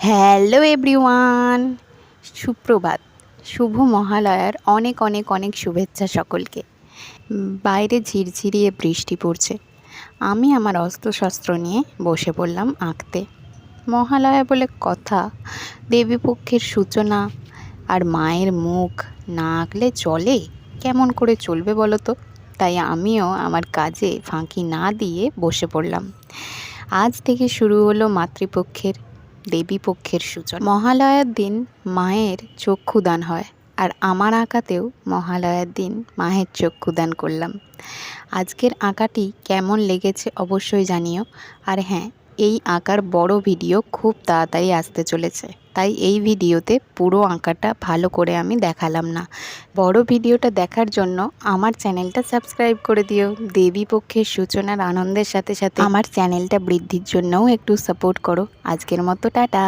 Hello everyone, সুপ্রভাত। শুভ মহালয়ার অনেক অনেক অনেক শুভেচ্ছা সকলকে। বাইরে ঝিরঝিরিয়ে বৃষ্টি পড়ছে। আমি আমার অস্ত্রশস্ত্র নিয়ে বসে পড়লাম আঁকতে। মহালয়া বলে কথা, দেবীপক্ষের সূচনা, আর মায়ের মুখ না আঁকলে চলে? কেমন করে চলবে বলো তো? তাই আমিও আমার কাজে ফাঁকি না দিয়ে বসে পড়লাম। আজ থেকে শুরু হলো মাতৃপক্ষের দেবীপক্ষের সূচনা। মহালয়ার দিন মায়ের চক্ষুদান হয়, আর আমার আঁকাতেও মহালয়ার দিন মায়ের চক্ষুদান করলাম। আজকের আঁকাটি কেমন লেগেছে অবশ্যই জানিও। আর হ্যাঁ, এই আঁকার বড় ভিডিও খুব তাড়াতাড়ি আসতে চলেছে, তাই এই ভিডিওতে পুরো আঁকাটা ভালো করে আমি দেখালাম না। বড় ভিডিওটা দেখার জন্য আমার চ্যানেলটা সাবস্ক্রাইব করে দিও। দেবী পক্ষের সূচনার আনন্দের সাথে সাথে আমার চ্যানেলটা বৃদ্ধির জন্যও একটু সাপোর্ট করো। আজকের মতো টাটা।